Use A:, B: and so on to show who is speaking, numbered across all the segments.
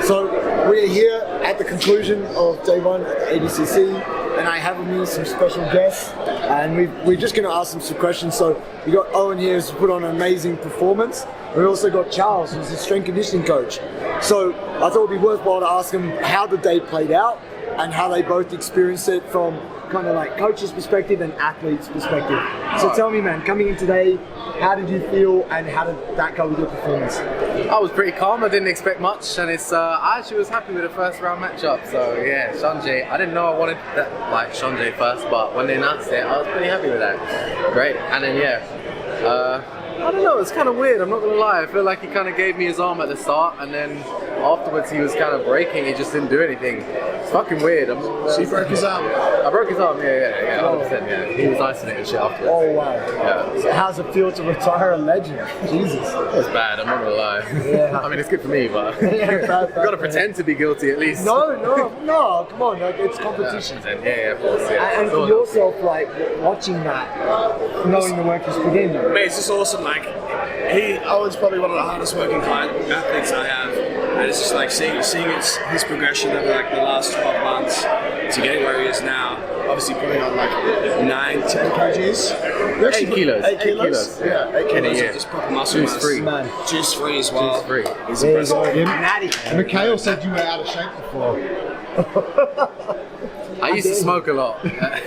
A: So we're here at the conclusion of day one at the ADCC, and I have with me some special guests, and we're just going to ask them some questions. So we got Owen here who's put on an amazing performance. We also got Charles, who's a strength conditioning coach. So I thought it would be worthwhile to ask them how the day played out and how they both experienced it from kind of like coach's perspective and athlete's perspective. So tell me, man, coming in today, how did you feel and how did that go with your performance?
B: I was pretty calm. I didn't expect much, and I actually was happy with the first round matchup. So yeah, Xande. I didn't know I wanted that Xande first, but when they announced it, I was pretty happy with that. Great, and then I don't know, it's kind of weird, I'm not going to lie. I feel like he kind of gave me his arm at the start, and then afterwards he was kind of breaking, he just didn't do anything. It's fucking weird.
A: So you broke his arm?
B: I broke his arm, yeah, 100%, yeah. He was icing it and shit afterwards.
A: Oh, wow.
B: Yeah.
A: So how's it feel to retire a legend? Jesus.
B: It's bad, I'm not going to lie.
A: Yeah.
B: I mean, it's good for me, but
A: bad,
B: I've got to pretend to be guilty at least.
A: No, come on, like, it's competition.
B: Yeah, of course, yeah.
A: And for yourself, like, watching that, knowing the work he's put in.
C: Mate, it's just awesome. Like, Owen's probably one of the hardest working athletes I have, and it's just like seeing his progression over like the last 12 months to getting where he is now. Obviously putting on like 9-10 kgs.
B: 8 kilos.
C: 8 kilos. Yeah, 8 kilos of just proper muscle mass.
B: Juice free.
A: Man.
C: Juice free as well.
B: Juice free.
C: He's
A: There you
C: impressive.
A: go.
D: Natty. Mikhail said you were out of shape before.
B: I used to smoke a lot. I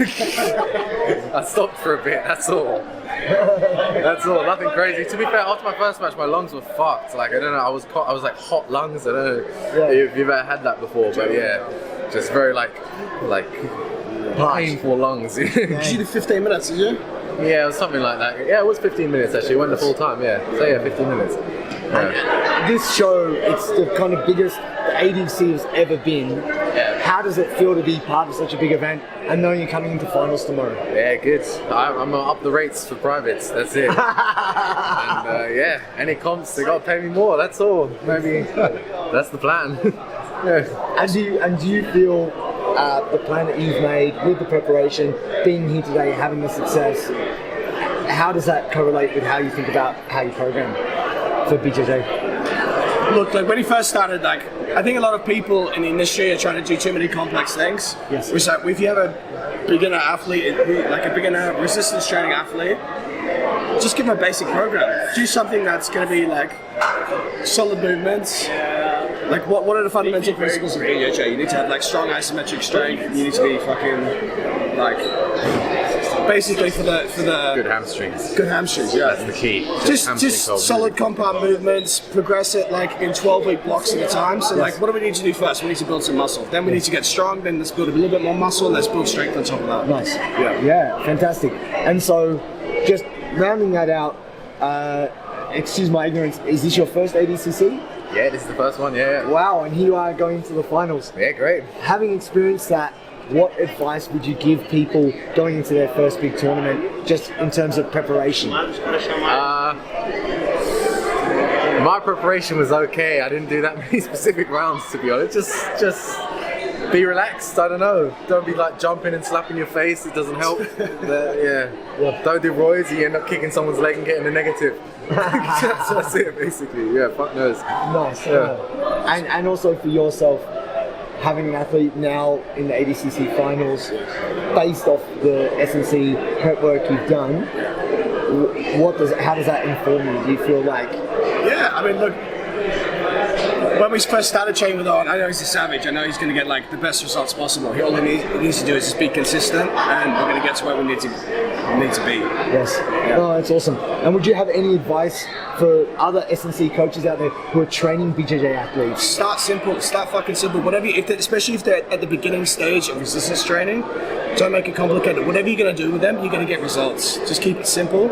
B: stopped for a bit, that's all. That's all, nothing crazy. To be fair, after my first match, my lungs were fucked. Like, I don't know, I was like hot lungs. I don't know if you've ever had that before, but yeah, just very like painful lungs.
C: You did 15 minutes, did you?
B: Yeah, it was something like that. Yeah, it was 15 minutes actually. It went the full time, yeah. So yeah, 15 minutes. Yeah.
A: This show, it's the kind of biggest the ADC has ever been.
B: Yeah.
A: How does it feel to be part of such a big event and knowing you're coming into finals tomorrow?
B: Yeah, good. I'm gonna up the rates for privates, that's it. And yeah, any comps, they gotta pay me more, that's all. Maybe that's the plan. Yeah.
A: And do you feel the plan that you've made with the preparation, being here today, having the success, how does that correlate with how you think about how you program for BJJ?
C: Look, like when he first started, like I think a lot of people in the industry are trying to do too many complex things.
A: Yes.
C: Which, like, if you have a beginner athlete, like a beginner resistance training athlete, just give them a basic program. Do something that's going to be like solid movements. Like what are the fundamental principles of BJJ? You need to have like strong isometric strength. You need to be fucking like basically for the
B: Good hamstrings.
C: good hamstrings. Yeah,
B: That's the key.
C: just solid compound movements, progress it like in 12-week blocks at a time. So like, what do we need to do first? We need to build some muscle. Then we need to get strong. Then let's build a little bit more muscle. And let's build strength on top of that.
A: Nice. Yeah, fantastic. And so, just rounding that out, excuse my ignorance, is this your first ADCC?
B: Yeah, this is the first one, yeah.
A: Wow, and here you are going to the finals.
B: Yeah, great.
A: Having experienced that, what advice would you give people going into their first big tournament, just in terms of preparation?
B: My preparation was okay. I didn't do that many specific rounds, to be honest. Just be relaxed. I don't know. Don't be like jumping and slapping your face. It doesn't help. Don't do roids. You end up kicking someone's leg and getting a negative. That's it, basically. Yeah, fuck knows.
A: Nice.
B: Yeah.
A: And also for yourself, having an athlete now in the ADCC finals, based off the S&C prep work you've done, how does that inform you? Do you feel like...
C: Yeah, I mean, look, when we first started training with Owen, I know he's a savage. I know he's going to get like the best results possible. All he needs to do is just be consistent, and we're going to get to where we need to be.
A: Yes. Yeah. Oh, that's awesome. And would you have any advice for other S&C coaches out there who are training BJJ athletes?
C: Start simple. Start fucking simple. Whatever, especially if they're at the beginning stage of resistance training, don't make it complicated. Whatever you're going to do with them, you're going to get results. Just keep it simple,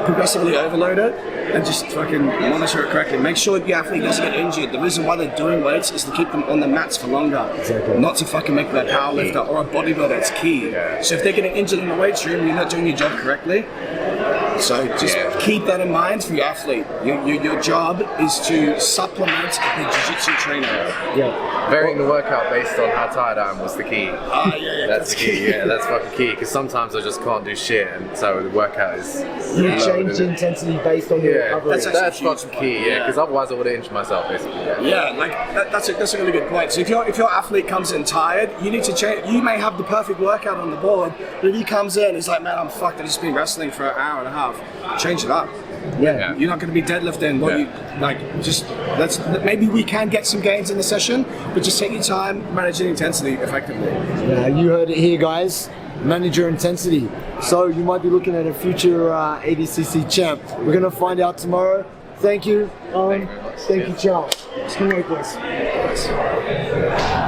C: progressively overload it, and just fucking monitor it correctly. Make sure the athlete doesn't get injured. The reason why they're doing weights is to keep them on the mats for longer.
A: Exactly.
C: Not to fucking make them a power lifter or a bodybuilder. It's key. So if they're getting injured in the weight room, you're not doing your job correctly. So just keep that in mind for your athlete. Your job is to supplement the jiu-jitsu trainer.
A: Yeah.
B: Varying the workout based on how tired I am was the key.
C: Yeah.
B: That's the key. Yeah, that's fucking key. Because sometimes I just can't do shit, and so the workout is.
A: You change the intensity based on your recovery.
B: That's fucking key. Yeah, because otherwise I would have injured myself basically.
C: Yeah, like that's a really good point. So if your athlete comes in tired, you need to change. You may have the perfect workout on the board, but if he comes in, he's like, man, I'm fucked. I've just been wrestling for an hour and a half. Change it up.
A: Yeah.
C: You're not going to be deadlifting. Maybe we can get some gains in the session, but just take your time, manage your intensity effectively.
A: Yeah, you heard it here, guys. Manage your intensity. So you might be looking at a future ADCC champ. We're gonna find out tomorrow. Thank you, Owen. Thank you, Charles. Good work, boys.